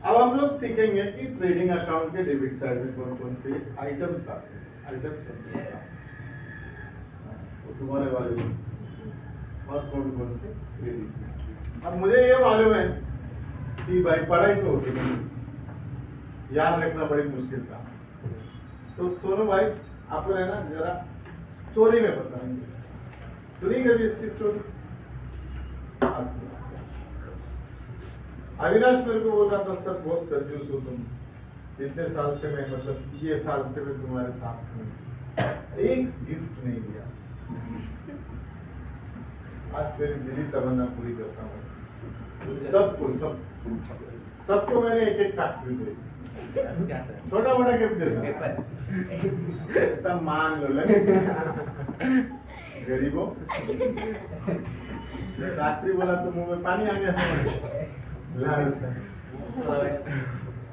अब हम लोग सीखेंगे कि ट्रेडिंग अकाउंट के डेबिट साइड में कौन कौन से आइटम्स आते हैं, आइटम्स होते हैं वो तुम्हारे वाले में, और कौन कौन से ट्रेडिंग। अब मुझे ये मालूम है कि भाई पढ़ाई तो होती नहीं, याद रखना बड़ी मुश्किल था। तो सोनू भाई आपको है ना जरा स्टोरी में बताएंगे, सुनिएगा भी इसकी स्टोरी। अविनाश मेरे को बोल रहा था सर बहुत कंजूस हो तुम, इतने साल से मैं मतलब ये साल से मैं तुम्हारे साथ हूँ, एक गिफ्ट नहीं दिया। आज तेरी दिली तमन्ना पूरी करता हूँ, सबको मैंने एक एक फैक्ट्री दी, छोटा मोटा गिफ्ट देगा, सब मान लो लगे गरीबों। फैक्ट्री बोला तो मुंह में पानी आ गया।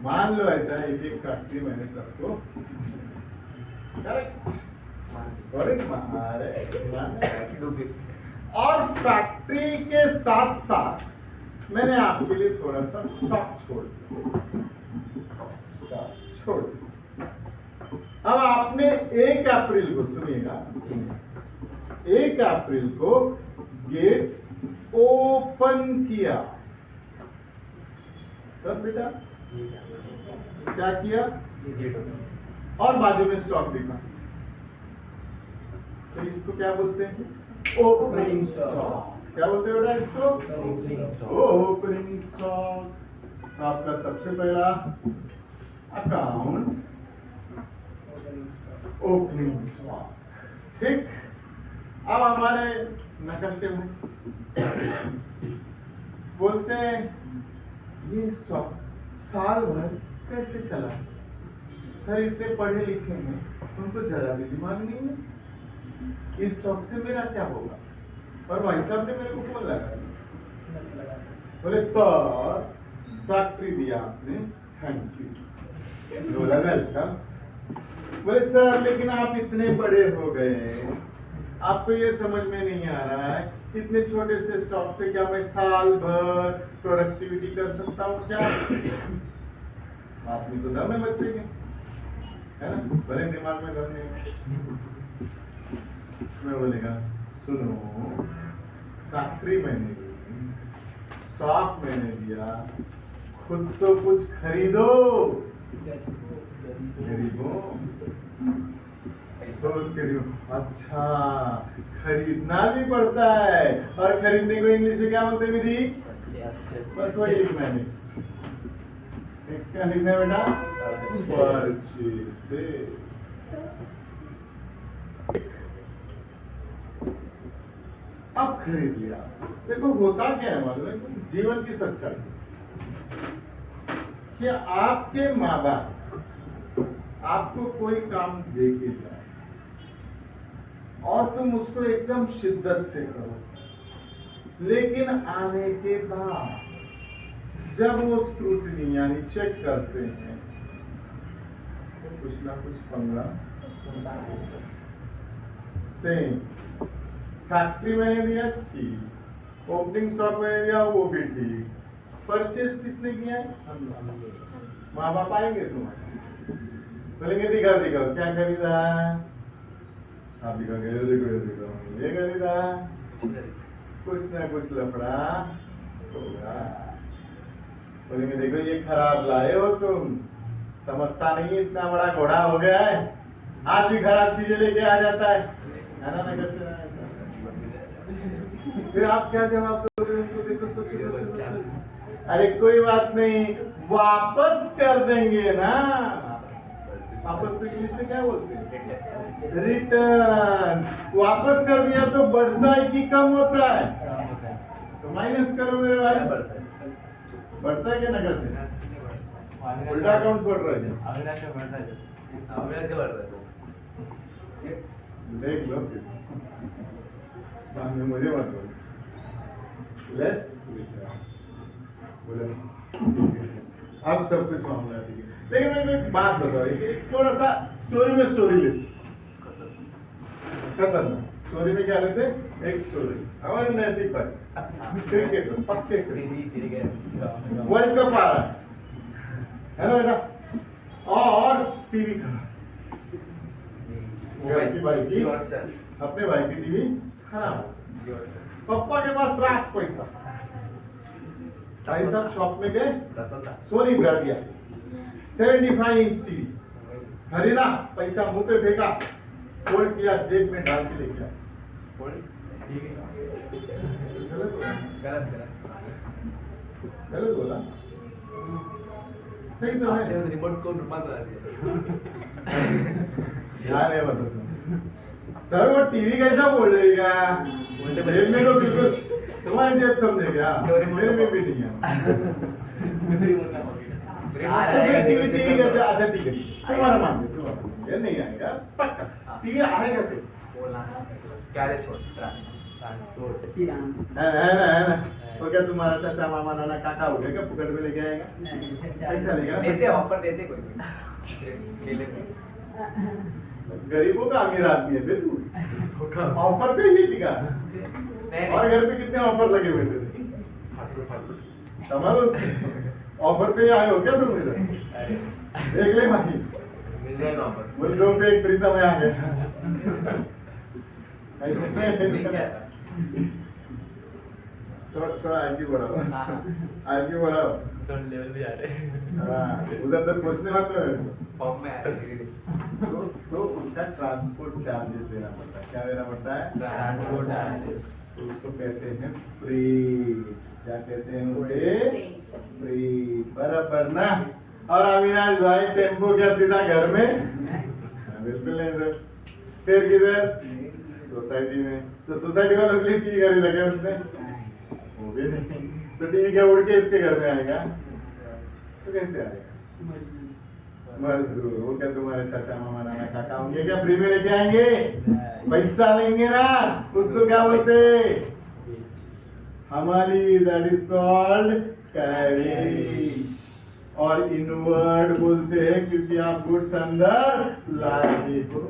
मान लो ऐसा एक एक फैक्ट्री मैंने सबको और फैक्ट्री के साथ साथ मैंने आपके लिए थोड़ा सा स्टॉक छोड़ दिया। अब आपने 1 अप्रैल को सुनिएगा, 1 अप्रैल को गेट ओपन किया, तब बेटा क्या किया, और बाजू में स्टॉक दिखा, तो इसको क्या बोलते हैं, ओपनिंग स्टॉक। क्या बोलते हैं बेटा इसको, ओपनिंग स्टॉक। आपका सबसे पहला अकाउंट ओपनिंग स्टॉक, ठीक। अब हमारे नक्शे में बोलते हैं ये स्टॉक साल भर कैसे चला, सर इतने पढ़े लिखे हैं उनको जरा भी दिमाग नहीं है, इस स्टॉक से मेरा क्या होगा। और भाई साहब ने मेरे को फोन लगाया, बोले सर फैक्ट्री दिया आपने, थैंक यू। बोला वेलकम। बोले सर लेकिन आप इतने बड़े हो गए, आपको ये समझ में नहीं आ रहा है इतने छोटे से स्टॉक से क्या मैं साल भर प्रोडक्टिविटी कर सकता हूँ क्या। आदमी तो दम है बच्चे के, है ना, भले दिमाग में दम नहीं। मैं बोलेगा सुनो फैक्ट्री मैंने दी, स्टॉक मैंने दिया, खुद तो कुछ खरीदो गरीबों। तो उसके लिए अच्छा खरीदना भी पड़ता है, और खरीदने को इंग्लिश में क्या बोलते हैं विधि, बस वही लिखना है। नेक्स्ट क्या लिखना है बेटा, परचेसेस। अब खरीद लिया, देखो होता क्या है मालूम है, जीवन की सच्चाई कि आपके माँ बाप आपको कोई काम दे के जाए और तुम उसको एकदम शिद्दत से करो, लेकिन आने के बाद जब वो स्क्रूटनी यानी चेक करते हैं तो कुछ ना कुछ पंगा। सेम फैक्ट्री मैंने दिया ठीक, ओपनिंग स्टॉक मैंने दिया वो भी ठीक, परचेज किसने किया है, माँ बाप आएंगे तुम्हारे, बोलेंगे दिखाओ दिखाओ क्या खरीदा, आप दिखाओगे देखो ये खरीदा, कुछ ना कुछ लफड़ा होगा। बोलेंगे देखो ये खराब लाए हो तुम, समझता नहीं इतना बड़ा घोड़ा हो गया है, आज भी खराब चीजें लेके आ जाता है ना, कैसे फिर आप क्या जवाब दोगे उनको, देखो सोचो, अरे कोई बात नहीं वापस कर देंगे ना। वापस इंग्लिश में क्या बोलते हैं, रिटर्न। वापस कर दिया तो बढ़ता है कि कम होता है, तो माइनस करो मेरे भाई, बढ़ता है क्या नगर से, उल्टा अकाउंट बढ़ रहा है, देख लो बाद में मुझे मत बोलो, लेस बोले अब सब कुछ मामला ठीक है। लेकिन मैं एक बात बताओ, एक थोड़ा सा स्टोरी में स्टोरी लेते, खतरनाक स्टोरी में क्या लेते, एक स्टोरी हमारे नैतिक पर क्रिकेट में पक्के वर्ल्ड कप आ रहा है, है ना बेटा? और टीवी खराब, अपने भाई की टीवी खराब, पापा के पास रास पैसा, भाई साहब शॉप में गए, सोनी ब्रांडिया 75 इंच टीवी खरीदा, पैसा मुंह पे फेंका, फोल्ड किया, जेब में डाल के लेके आया। गलत बोला? सही तो है। रिमोट को रुपा दिया यार है मतलब सर वो टीवी कैसा बोल रहेगा? जेब में तो बिल्कुल तुम्हारी जेब समझे क्या? मेरे में भी नहीं है। टीवी कैसे? अच्छा ठीक है, तुम्हारा मान लो, ये नहीं आएगा पक्का। टीवी आएगा कैसे? कैरेज है ना? तो क्या तुम्हारा चाचा मामा नाना काका हो गया क्या? पकड़ में लेके आएगा? पैसा लेगा? देते ऑफर देते कोई ले लेते। गरीबों का अमीर आदमी है फिर तू, ऑफर पे ही टिका। और घर पे कितने ऑफर लगे हुए थे? संभालो, ऑफर पे आए हो क्या तुम इधर? देख ले भाई, मिल जाएगा ऑफर। मुझे पे एक प्रीतम में आ गया। थोड़ा आगे बढ़ाओ, आगे बढ़ाओ, लेवल पे जा रहे हैं। उधर तक पहुंचने वाले फॉर्म में तो उसका ट्रांसपोर्ट चार्जेस देना पड़ता है। क्या देना पड़ता है? Transport charges. तो उसको कहते हैं फ्री। क्या कहते हैं उसे? फ्री। बराबर ना? और अविनाश भाई टेम्पो क्या सीधा घर में? बिल्कुल नहीं सर। फिर किधर? सोसाइटी में। तो सोसाइटी वालों के लिए टीवी खरीद लगे उसने? वो भी नहीं। तो टीवी क्या उड़ के इसके घर में आएगा? तो कैसे आएगा? मजदूर। वो क्या तुम्हारे चाचा मामा नाना काका होंगे क्या फ्री में लेके आएंगे? पैसा लेंगे ना, उसको क्या बोलते? हमारी, दैट इज कॉल्ड कैरेज। और इनवर्ड बोलते हैं क्योंकि आप गुड्स अंदर लाए हो।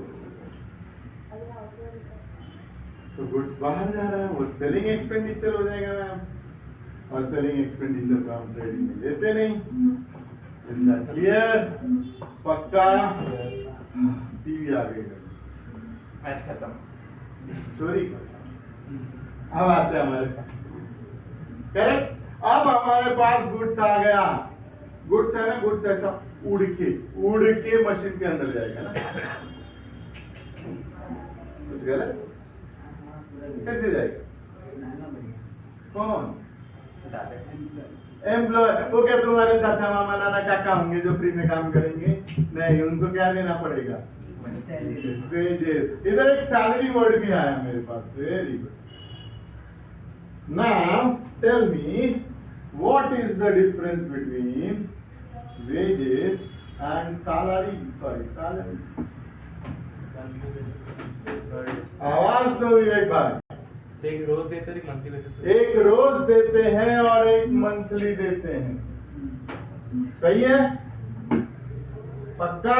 तो गुड्स बाहर जा रहा है, वो सेलिंग एक्सपेंडिचर हो जाएगा मैम। और सेलिंग एक्सपेंडिचर को हम ट्रेडिंग में लेते नहीं। क्लियर? पक्का? टीवी आ गई, मैच खत्म, स्टोरी। अब आते हैं हमारे पास, करेक्ट? अब हमारे पास गुड्स आ गया। गुड्स है ना, गुड्स ऐसा उड़ के मशीन के अंदर जाएगा ना? कुछ गलत? कैसे जाएगा? कौन? एम्प्लॉय। वो क्या तुम्हारे चाचा मामा नाना काका होंगे जो फ्री में काम करेंगे? नहीं, उनको क्या देना पड़ेगा? वेजेस। इधर एक सैलरी वर्ड भी आया मेरे पास। Very good. Now tell me what is the difference between wages and salary? Sorry, salary. आवाज दो विवेक भाई। एक रोज देते हैं, मंथली बेसिस पे। एक रोज देते हैं और एक मंथली देते हैं। सही है? पक्का?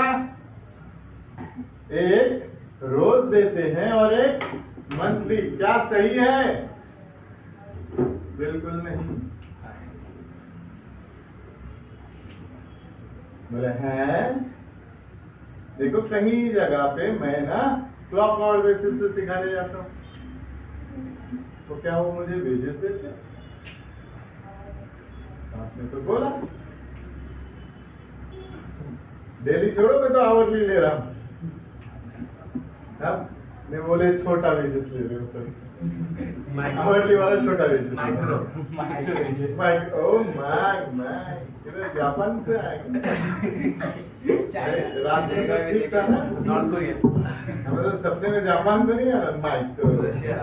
एक रोज देते हैं और एक मंथली। क्या सही है? बिल्कुल नहीं। बोले हैं? देखो कहीं जगह पे मैं ना क्लॉक आवर बेसिस पे सिखाने जाता हूँ, तो क्या वो मुझे वेजेस देते? आपने तो बोला डेली छोड़ो, मैं तो आवरली ले रहा हूँ। अब मैं बोले छोटा वेजेस ले रहे हो सर, आवरली वाला छोटा वेजेस। माइक्रो। जापान से आएगा। रात में ठीक था ना? North Korea. मतलब सपने में जापान तो नहीं आना? माइक तो इंडिया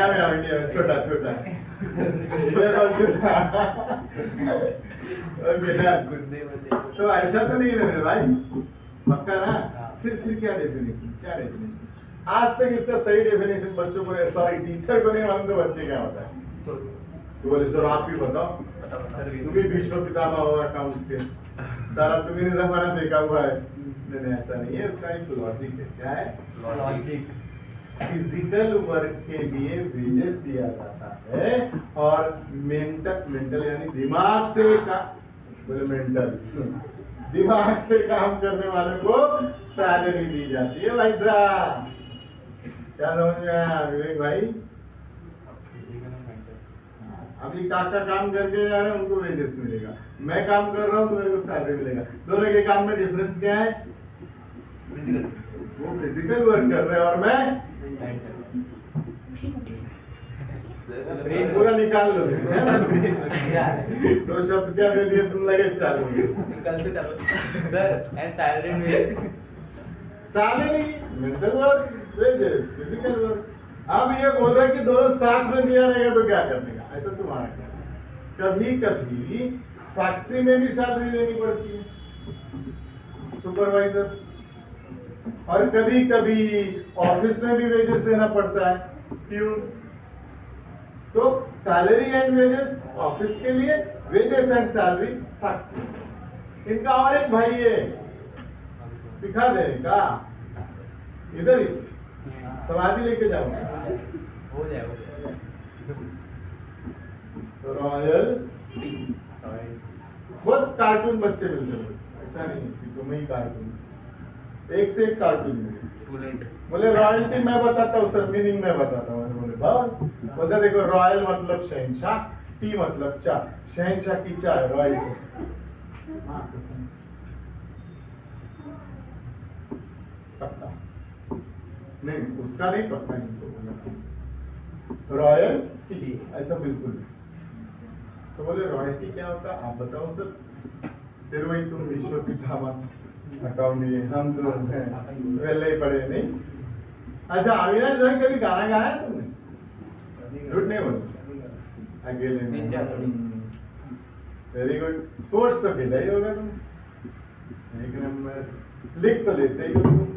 में, इंडिया में छोटा छोटा। ओके ना? तो ऐसा तो नहीं है मेरे भाई, पक्का ना? फिर क्या डेफिनेशन? क्या डेफिनेशन? आज तक इसका सही डेफिनेशन बच्चों को, सॉरी टीचर को नहीं मालूम, तो बच्चे क्या होता है? तो बोले सर आप ही बताओ, तुम भी विश्व पितामह हो अकाउंट्स के, सारा तुम्हें जमाना देखा हुआ है। नहीं, ऐसा नहीं है, उसका एक लॉजिक है। क्या है लॉजिक? फिजिकल वर्क के लिए वेजेस दिया जाता है और मेंटल यानी दिमाग से का, बोले मेंटल दिमाग से काम करने वाले को सैलरी दी जाती है भाई साहब। क्या समझ में आया विवेक भाई? अभी काका काम करके जा रहे हैं, उनको वेजेस मिलेगा, मैं काम कर रहा हूँ तो मेरे को सैलरी मिलेगा। दोनों के काम में डिफरेंस क्या है? वो फिजिकल वर्क कर रहे हैं और मैं पूरा निकाल लो। दो शब्द क्या दे दिए तुम, लगे चालू कल से चालू सर। एंड सैलरी में salary, mental work, wages, physical work. अब ये बोल रहे कि दोनों साथ में दिया रहेगा तो क्या करने का, ऐसा तुम्हारा क्या? कभी कभी फैक्ट्री में भी सैलरी देनी पड़ती है, सुपरवाइजर, और कभी कभी ऑफिस में भी वेजेस देना पड़ता है, प्यून। तो सैलरी एंड वेजेस ऑफिस के लिए, वेजेस एंड सैलरी फैक्ट्री। इनका और एक भाई है, सिखा देने का, इधर ही समाधि लेके जाओ। हो जाएगा रॉयल, बहुत कार्टून बच्चे मिलते हैं, ऐसा नहीं कि तुम्हें ही कार्टून, एक से एक कार्टून मिलते। बोले रॉयल्टी मैं बताता हूँ सर, मीनिंग मैं बताता हूँ। बोले बोलते देखो, रॉयल मतलब शहनशाह, टी मतलब चाय, शहनशाह की चाय रॉयल्टी। पक्का नहीं, उसका नहीं पक्का, इनको रॉयल टी ऐसा बिल्कुल नहीं। तो बोले रॉयल्टी क्या होता है आप बताओ सर। फिर वही तुम विश्व पितामह अकाउंट, हम तो पहले ही पढ़े नहीं। अच्छा अविनाश भाई कभी गाना गाया है तुमने? झूठ नहीं बोल, अकेले में। Very good. स्पोर्ट्स तो खेला ही होगा तुम, एक नंबर। लिख तो लेते ही हो तुम।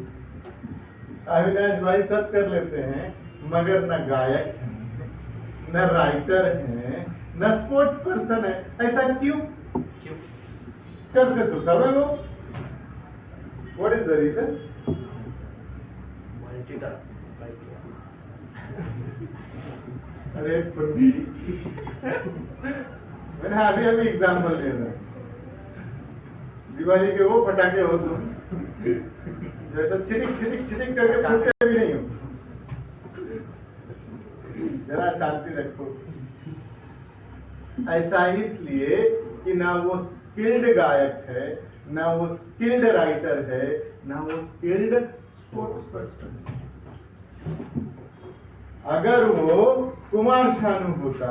अविनाश भाई सब कर लेते हैं, मगर न गायक है, न राइटर है, न स्पोर्ट्स पर्सन है। ऐसा क्यों? करते तो सब है वो। What is the reason? अरे पुण्य, मैंने अभी अभी एग्जाम्पल दे रहा। दिवाली के वो पटाखे हो तुम, जैसा छिटिक छिटिक छिटिक करके फूटते भी नहीं हो। जरा शांति रखो। ऐसा इसलिए कि ना वो स्किल्ड गायक है, ना वो स्किल्ड राइटर है, ना वो स्किल्ड स्पोर्ट्स पर्सन है। अगर वो कुमार शानू होता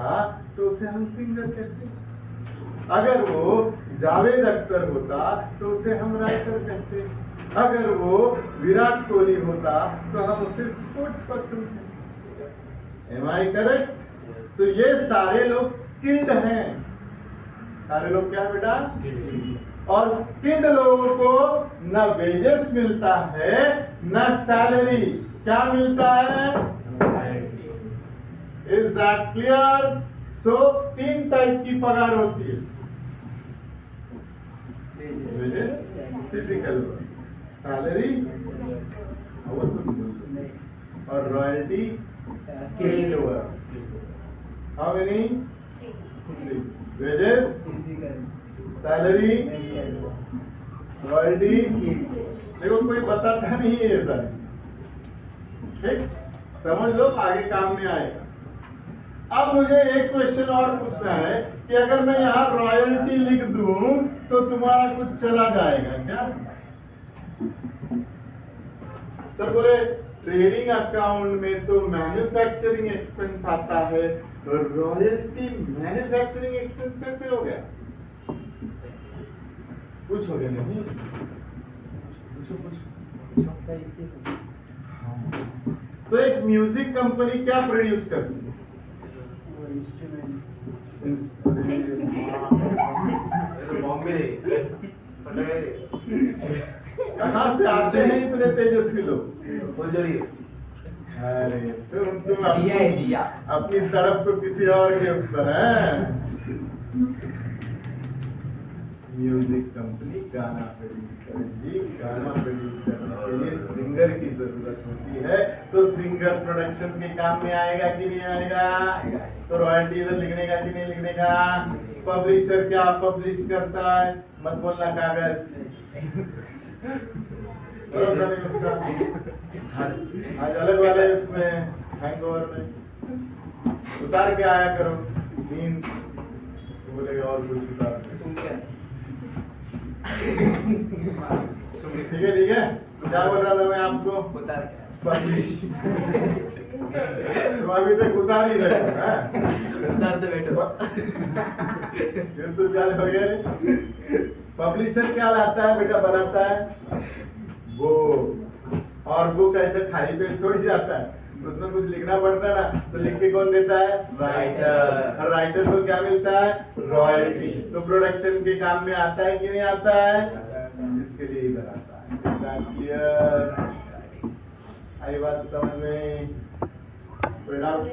तो उसे हम सिंगर कहते, अगर वो जावेद अख्तर होता तो उसे हम राइटर कहते, अगर वो विराट कोहली होता तो हम उसे स्पोर्ट्स पर्सन कहते। Am I correct? तो ये सारे लोग स्किल्ड हैं। सारे लोग क्या बेटा? और स्किल्ड लोगों को न वेजेस मिलता है न सैलरी। क्या मिलता है? Is that clear? So 3 type की पगार होती है, फिजिकल सैलरी और royalty skilled work. How many? Wages, salary, royalty. देखो कोई बताता नहीं है ये सारी, ठीक? समझ लो, आगे काम में आएगा। अब मुझे एक क्वेश्चन और पूछना है कि अगर मैं यहाँ रॉयल्टी लिख दूं तो तुम्हारा कुछ चला जाएगा क्या? सर बोले ट्रेडिंग अकाउंट में तो मैन्युफैक्चरिंग एक्सपेंस आता है, तो रॉयल्टी मैन्युफैक्चरिंग एक्सपेंस कैसे हो गया? कुछ हो गया नहीं? तो एक म्यूजिक कंपनी क्या प्रोड्यूस करती है? बॉम्बे कहाँ से आते हैं इतने तेजस्वी लोग? अरे तुम अपनी तड़प को किसी और के ऊपर है। म्यूजिक कंपनी गाना प्रोड्यूस करेगी, गाना प्रोड्यूस करने के लिए सिंगर की जरूरत होती है, तो सिंगर प्रोडक्शन के काम में आएगा कि नहीं आएगा? तो रॉयल्टी इधर लिखने का कि नहीं लिखने का? पब्लिशर क्या पब्लिश करता है, मत बोलना कागज। भरोसा नहीं उसका, आज अलग वाला है उसमें हैंगओवर में, उतार के आया करो नींद, बोलेगा और कुछ उतार के। ठीक है, क्या बोल रहा था मैं आपको, पब्लिश। तो अभी तक उतार ही रहे हो, उतार दे बेटो। ये तो चाल हो गया। पब्लिशर क्या लाता है बेटा, बनाता है बुक, और बुक ऐसे खाली पेज थोड़ी जाता है, उसमें कुछ लिखना पड़ता है ना, तो लिख के कौन देता है, राइटर। और राइटर को क्या मिलता है, रॉयल्टी। तो प्रोडक्शन के काम में आता है कि नहीं आता है, इसके लिए इधर आता है। क्लियर, आई बात समझ में? कोई डाउट?